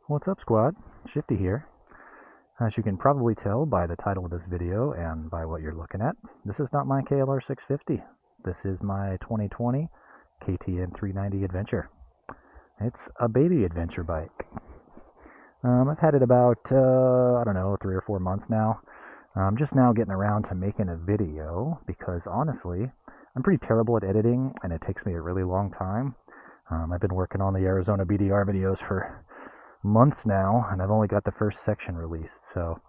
What's up, squad? Shifty here. As you can probably tell by the title of this video and by what you're looking at, this is not my KLR 650. This is my 2020 KTM 390 Adventure. It's a baby adventure bike. I've had it about, 3 or 4 months now. I'm just now getting around to making a video because honestly, I'm pretty terrible at editing and it takes me a really long time. I've been working on the Arizona BDR videos for months now, and I've only got the first section released. So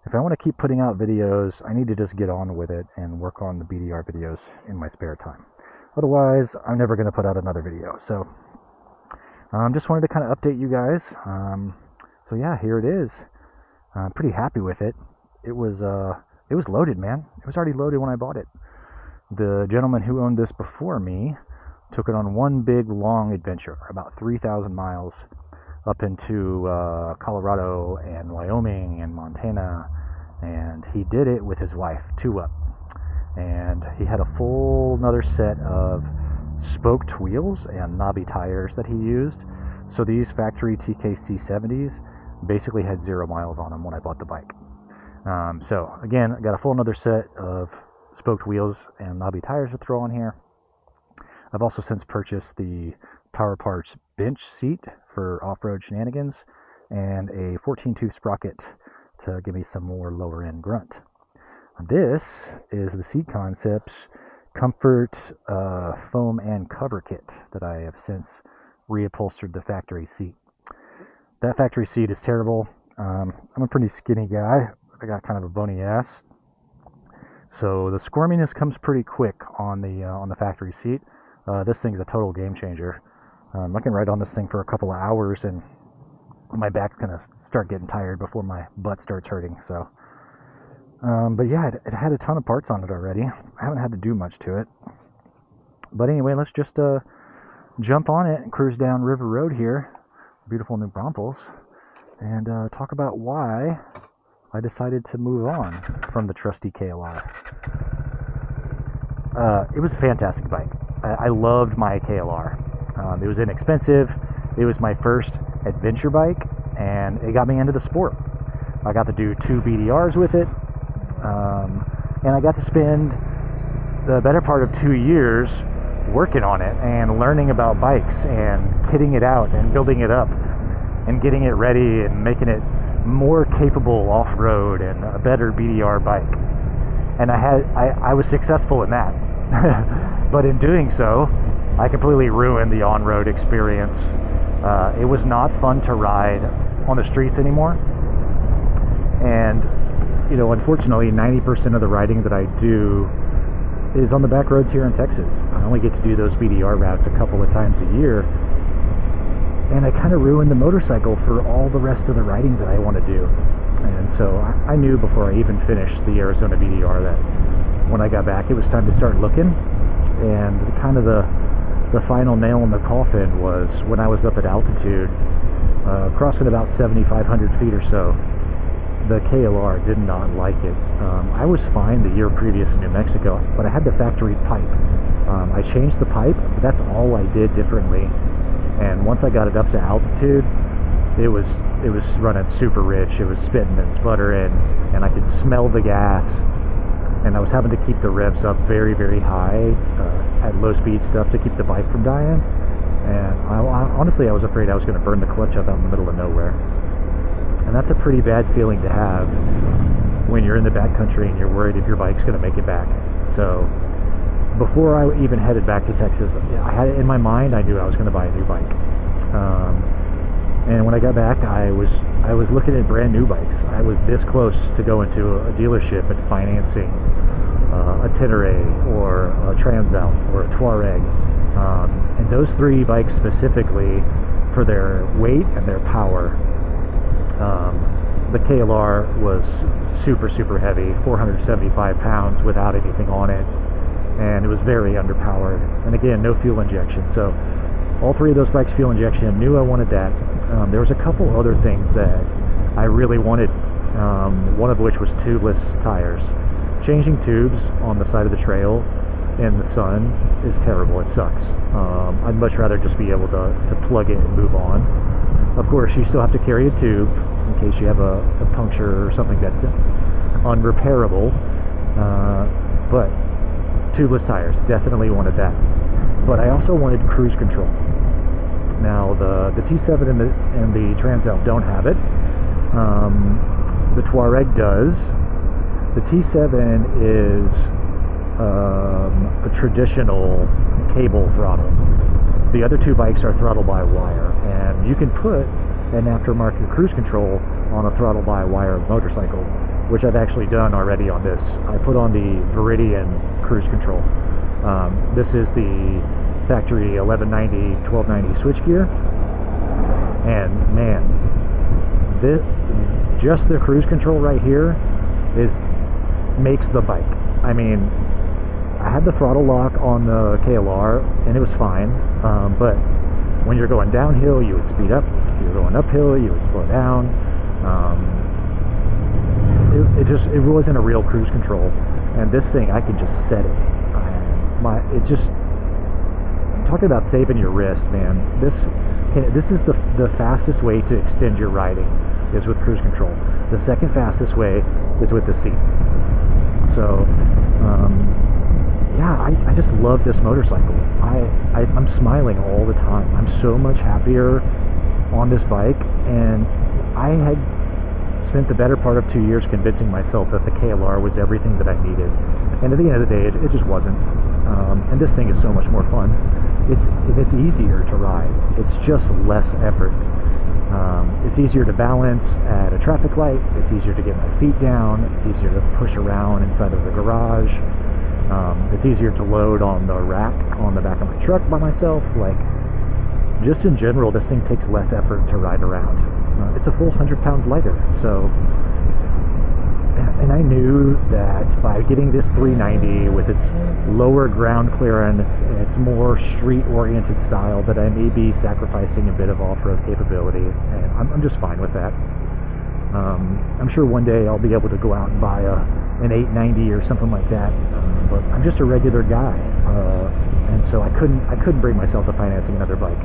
if I want to keep putting out videos, I need to just get on with it and work on the BDR videos in my spare time. Otherwise, I'm never going to put out another video. So just wanted to kind of update you guys. So yeah, here it is. I'm pretty happy with it. It was loaded, man. It was already loaded when I bought it. The gentleman who owned this before me took it on one big long adventure, about 3,000 miles up into Colorado and Wyoming and Montana, and he did it with his wife, two up. And he had a full another set of spoked wheels and knobby tires that he used. So these factory TKC 70s basically had 0 miles on them when I bought the bike. So again, I got a full another set of spoked wheels and knobby tires to throw on here. I've also since purchased the Power Parts bench seat for off-road shenanigans and a 14-tooth sprocket to give me some more lower end grunt. This is the Seat Concepts Comfort foam and cover kit that I have since reupholstered the factory seat. That factory seat is terrible. I'm a pretty skinny guy. I got kind of a bony ass, so the squirminess comes pretty quick on the factory seat. This thing's a total game changer. I can ride on this thing for a couple of hours and my back's gonna start getting tired before my butt starts hurting. So, but yeah, it had a ton of parts on it already. I haven't had to do much to it. But anyway, let's just jump on it and cruise down River Road here, beautiful New Braunfels, and talk about why I decided to move on from the trusty KLR. It was a fantastic bike. I loved my KLR. It was inexpensive. It was my first adventure bike, and it got me into the sport. I got to do 2 BDRs with it, and I got to spend the better part of 2 years working on it and learning about bikes and kitting it out and building it up and getting it ready and making it more capable off-road and a better BDR bike. And I was successful in that. But in doing so, I completely ruined the on-road experience. It was not fun to ride on the streets anymore. And, unfortunately, 90% of the riding that I do is on the back roads here in Texas. I only get to do those BDR routes a couple of times a year. And I kind of ruined the motorcycle for all the rest of the riding that I want to do. And so I knew before I even finished the Arizona BDR that when I got back, it was time to start looking. And the final nail in the coffin was when I was up at altitude, crossing about 7,500 feet or so. The KLR did not like it. I was fine the year previous in New Mexico, but I had the factory pipe. I changed the pipe, but that's all I did differently. And once I got it up to altitude, it was running super rich. It was spitting and sputtering, and I could smell the gas. And I was having to keep the revs up very, very high at low speed stuff to keep the bike from dying. And honestly, I was afraid I was going to burn the clutch up out in the middle of nowhere. And that's a pretty bad feeling to have when you're in the backcountry and you're worried if your bike's going to make it back. So before I even headed back to Texas, I had it in my mind. I knew I was going to buy a new bike. And when I got back, I was looking at brand new bikes. I was this close to going to a dealership and financing a Tenere or a Transalp or a Touareg. And those 3 bikes specifically, for their weight and their power, the KLR was super, super heavy, 475 pounds without anything on it. And it was very underpowered. And again, no fuel injection. So all 3 of those bikes fuel injection. I knew I wanted that. There was a couple other things that I really wanted, one of which was tubeless tires. Changing tubes on the side of the trail in the sun is terrible. It sucks. I'd much rather just be able to plug it and move on. Of course, you still have to carry a tube in case you have a puncture or something that's unrepairable. But tubeless tires, definitely wanted that. But I also wanted cruise control. Now the T7 and the Transalp don't have it. The Touareg does. The T7 is a traditional cable throttle. The other two bikes are throttle by wire, and you can put an aftermarket cruise control on a throttle by wire motorcycle, which I've actually done already on this. I put on the Viridian cruise control. This is the factory 1190, 1290 switchgear, and man, just the cruise control right here makes the bike. I mean, I had the throttle lock on the KLR and it was fine, but when you're going downhill you would speed up, if you're going uphill you would slow down. It wasn't a real cruise control, and this thing I could just set it. It's just talking about saving your wrist, man. This is the fastest way to extend your riding is with cruise control. The second fastest way is with the seat. So yeah, I just love this motorcycle. I'm smiling all the time. I'm so much happier on this bike, and I had spent the better part of 2 years convincing myself that the KLR was everything that I needed, and at the end of the day it just wasn't. And this thing is so much more fun. It's easier to ride. It's just less effort. It's easier to balance at a traffic light. It's easier to get my feet down. It's easier to push around inside of the garage. It's easier to load on the rack on the back of my truck by myself. Like, just in general, this thing takes less effort to ride around. It's a full 100 pounds lighter. So, and I knew that by getting this 390 with its lower ground clearance and its more street-oriented style, that I may be sacrificing a bit of off-road capability, and I'm just fine with that. I'm sure one day I'll be able to go out and buy an 890 or something like that, but I'm just a regular guy, and so I couldn't bring myself to financing another bike.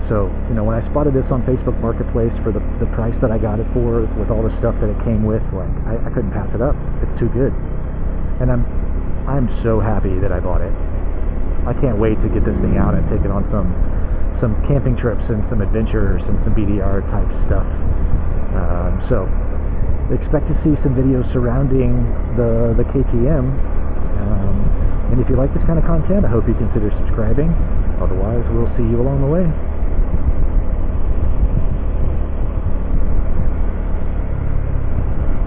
So, you know, when I spotted this on Facebook Marketplace for the price that I got it for, with all the stuff that it came with, like, I couldn't pass it up. It's too good. And I'm so happy that I bought it. I can't wait to get this thing out and take it on some camping trips and some adventures and some BDR type stuff. So expect to see some videos surrounding the KTM. And if you like this kind of content, I hope you consider subscribing. Otherwise, we'll see you along the way.